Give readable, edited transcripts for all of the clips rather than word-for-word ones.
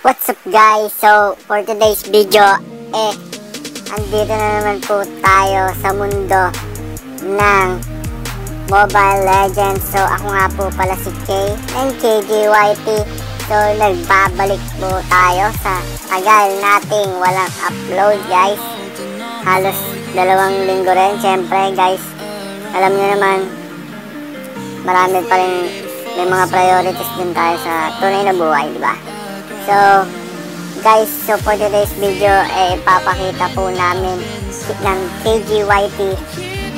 What's up guys? So, for today's video, andito na naman po tayo sa mundo ng Mobile Legends. So, ako nga po pala si Kay ng KGYT. So, nagbabalik po tayo sa tagal nating walang upload guys. Halos 2 linggo rin. Siyempre guys, alam nyo naman, marami pa rin, may mga priorities din tayo sa tunay na buhay, diba? So, guys, for today's video, ipapakita po namin ng KGYT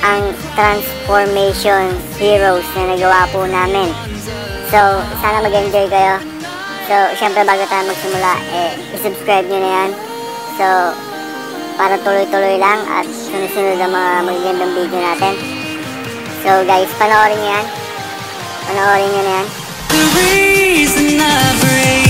ang transformation heroes na nagawa po namin. So, sana mag-enjoy kayo. So, syempre bago tayo magsimula, i-subscribe nyo na yan. So, para tuloy-tuloy lang at sunod-sunod ang mga magagandang video natin. So, guys, panoorin nyo yan. Panoorin nyo na yan. The reason I breathe.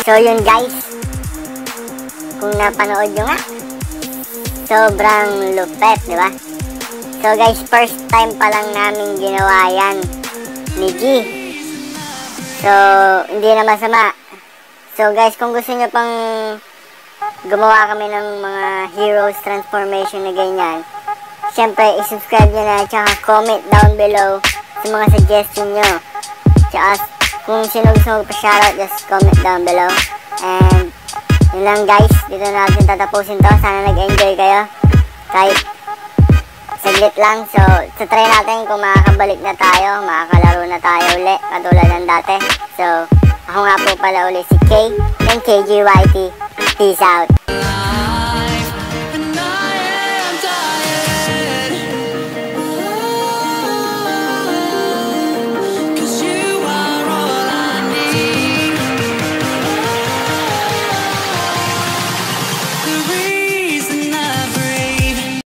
So yun guys, kung napanood nyo nga, sobrang lupet, diba? So guys, first time pa lang namin ginawa yan ni G. So, hindi na masama. So guys, kung gusto nyo pang gumawa kami ng mga heroes transformation na ganyan, syempre i-subscribe nyo na, tsaka comment down below sa mga suggestion nyo. Tsaka kung sino gusto magpa-shoutout, just comment down below. And yun lang guys, dito na natin tatapusin to. Sana nag-enjoy kayo kahit saglit lang. So try natin kung makakabalik na tayo, makakalaro na tayo uli katulad ng dati. So ako nga po pala uli si Kay ng KGYT. Peace out.